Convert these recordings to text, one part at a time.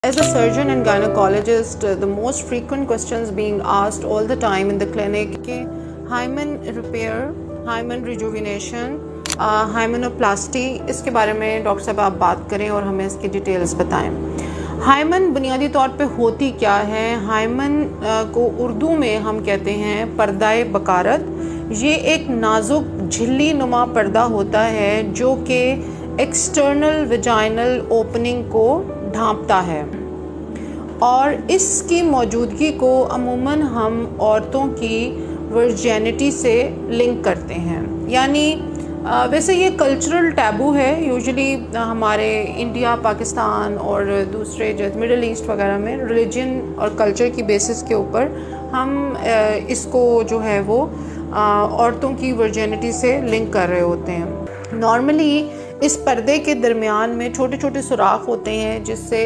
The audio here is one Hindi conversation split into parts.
As a surgeon and gynecologist, the most frequent questions being asked all the time in the clinic कि hymen repair, hymen rejuvenation, hymenoplasty, इसके बारे में डॉक्टर साहब आप बात करें और हमें इसकी डिटेल्स बताएं। हाइमन बुनियादी तौर पे होती क्या है? हाइमन को उर्दू में हम कहते हैं पर्दाए बकारत। ये एक नाजुक झिल्ली नुमा पर्दा होता है जो कि एक्सटर्नल वेजाइनल ओपनिंग को ढांपता है और इसकी मौजूदगी को अमूमन हम औरतों की वर्जिनिटी से लिंक करते हैं। यानी वैसे ये कल्चरल टैबू है। यूजुअली हमारे इंडिया, पाकिस्तान और दूसरे जो मिडल ईस्ट वगैरह में रिलीजन और कल्चर की बेसिस के ऊपर हम इसको जो है वो औरतों की वर्जिनिटी से लिंक कर रहे होते हैं। नॉर्मली इस पर्दे के दरमियान में छोटे छोटे सुराख होते हैं जिससे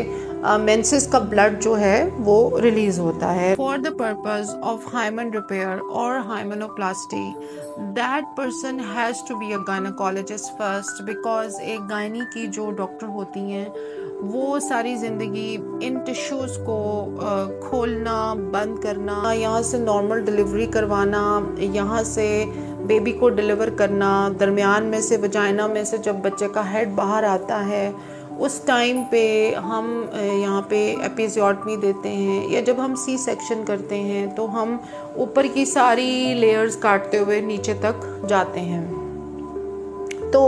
मेंसेस का ब्लड जो है वो रिलीज होता है। For the purpose of hymen repair और hymenoplasty that person has to be a gynaecologist first, because एक गायनी की जो डॉक्टर होती हैं वो सारी ज़िंदगी इन टिश्यूज़ को खोलना, बंद करना, यहाँ से नॉर्मल डिलीवरी करवाना, यहाँ से बेबी को डिलीवर करना, दरमियान में से वजाइना में से जब बच्चे का हेड बाहर आता है उस टाइम पे हम यहाँ पे एपिज़ियोटमी देते हैं, या जब हम सी सेक्शन करते हैं तो हम ऊपर की सारी लेयर्स काटते हुए नीचे तक जाते हैं। तो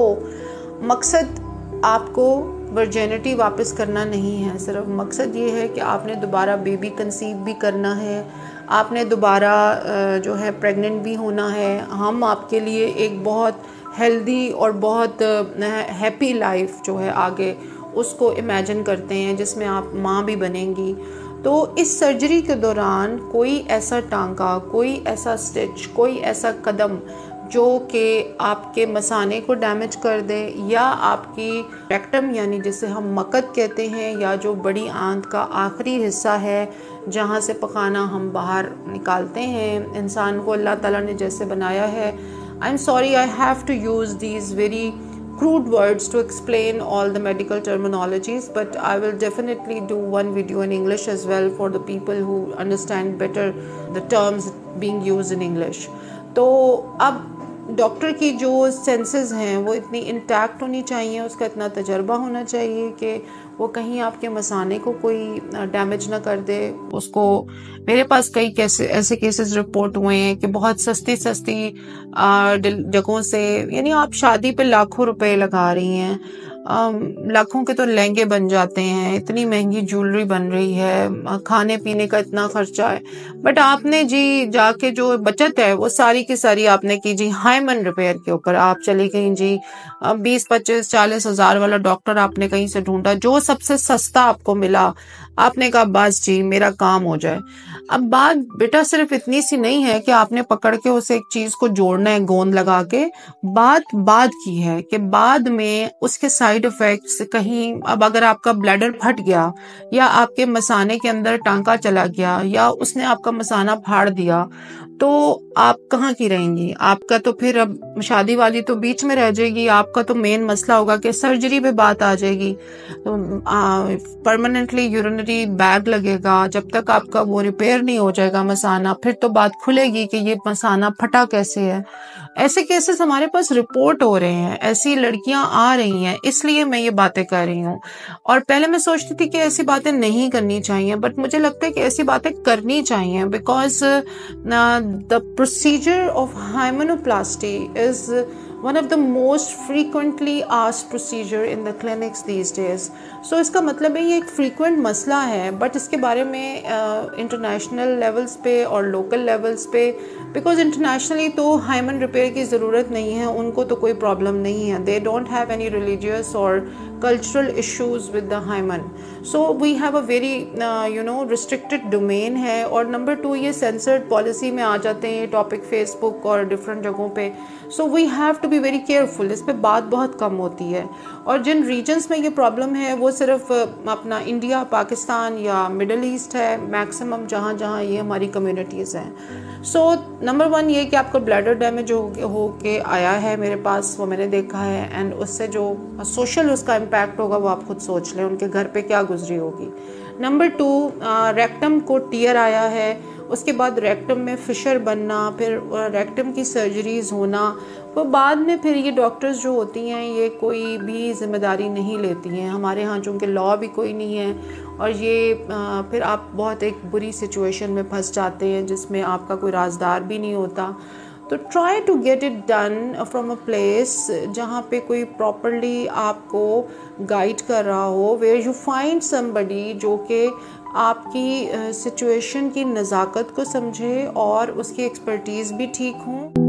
मकसद आपको वर्जिनिटी वापस करना नहीं है, सिर्फ मकसद ये है कि आपने दोबारा बेबी कंसीव भी करना है, आपने दोबारा जो है प्रेग्नेंट भी होना है। हम आपके लिए एक बहुत हेल्दी और बहुत हैप्पी लाइफ जो है आगे उसको इमेजिन करते हैं जिसमें आप माँ भी बनेंगी। तो इस सर्जरी के दौरान कोई ऐसा टांका, कोई ऐसा स्टिच, कोई ऐसा कदम जो कि आपके मसाने को डैमेज कर दे या आपकी रेक्टम यानी जिसे हम मकद कहते हैं या जो बड़ी आंत का आखिरी हिस्सा है जहाँ से पखाना हम बाहर निकालते हैं, इंसान को अल्लाह ताला ने जैसे बनाया है। I am sorry I have to use these very crude words to explain all the medical terminologies, but I will definitely do one video in English as well for the people who understand better the terms being used in English. तो अब डॉक्टर की जो सेंसेस हैं वो इतनी इंटैक्ट होनी चाहिए, उसका इतना तजर्बा होना चाहिए कि वो कहीं आपके मसाने को कोई डैमेज ना कर दे उसको। मेरे पास कई ऐसे केसेस रिपोर्ट हुए हैं कि बहुत सस्ती जगहों से, यानी आप शादी पे लाखों रुपए लगा रही हैं, लाखों के तो लहंगे बन जाते हैं, इतनी महंगी ज्वेलरी बन रही है, खाने पीने का इतना खर्चा है, बट आपने जी जाके जो बचत है वो सारी की सारी आपने की जी हाइमन रिपेयर के ऊपर। आप चली गई जी 20-25-40 हज़ार वाला डॉक्टर आपने कहीं से ढूंढा, जो सबसे सस्ता आपको मिला, आपने कहा बस जी मेरा काम हो जाए। अब बात बेटा सिर्फ इतनी सी नहीं है कि आपने पकड़ के उसे एक चीज को जोड़ना है गोंद लगा के, बात की है कि बाद में उसके साइड इफेक्ट्स कहीं, अब अगर आपका ब्लैडर फट गया या आपके मसाने के अंदर टांका चला गया या उसने आपका मसाना फाड़ दिया तो आप कहाँ की रहेंगी? आपका तो फिर अब शादी वाली तो बीच में रह जाएगी, आपका तो मेन मसला होगा कि सर्जरी पे बात आ जाएगी। तो परमानेंटली यूरिनरी बैग लगेगा, जब तक आपका वो रिपेयर नहीं हो जाएगा मसाना, फिर तो बात खुलेगी कि ये मसाना फटा कैसे है। ऐसे केसेस हमारे पास रिपोर्ट हो रहे हैं, ऐसी लड़कियां आ रही हैं, इसलिए मैं ये बातें कर रही हूँ। और पहले मैं सोचती थी कि ऐसी बातें नहीं करनी चाहिए, बट मुझे लगता है कि ऐसी बातें करनी चाहिए, because the procedure of hymenoplasty is one of the most frequently asked procedure in the clinics these days. So इसका मतलब है ये एक frequent मसला है, बट इसके बारे में इंटरनेशनल लेवल्स पे और लोकल लेवल्स पे, बिकॉज इंटरनेशनली तो हाइमन रिपेयर की ज़रूरत नहीं है, उनको तो कोई प्रॉब्लम नहीं है, they don't have any religious और cultural issues with the hymen. So we have a very restricted domain है। और नंबर 2 ये censored policy में आ जाते हैं टॉपिक फेसबुक और डिफरेंट जगहों पे। So we have to be very careful, इस पे बात बहुत कम होती है। और जिन रीजन्स में ये प्रॉब्लम है वो सिर्फ अपना इंडिया, पाकिस्तान या मिडल ईस्ट है मैक्सिमम, जहाँ जहाँ ये हमारी कम्युनिटीज़ हैं। सो नंबर 1 ये कि आपका ब्लैडर डैमेज हो के आया है मेरे पास, वो मैंने देखा है, एंड उससे जो सोशल उसका इम्पैक्ट होगा वो आप खुद सोच लें, उनके घर पे क्या गुजरी होगी। नंबर 2, रेक्टम को टियर आया है, उसके बाद रेक्टम में फिशर बनना, फिर रेक्टम की सर्जरीज होना, वो बाद में फिर ये डॉक्टर्स जो होती हैं ये कोई भी जिम्मेदारी नहीं लेती हैं। हमारे यहाँ चूँकि लॉ भी कोई नहीं है, और ये फिर आप बहुत एक बुरी सिचुएशन में फंस जाते हैं जिसमें आपका कोई राजदार भी नहीं होता। तो try to get it done from a place जहाँ पे कोई प्रॉपरली आपको गाइड कर रहा हो, वेयर यू फाइंड समबडी जो कि आपकी सिचुएशन की नज़ाकत को समझे और उसकी एक्सपर्टीज़ भी ठीक हों।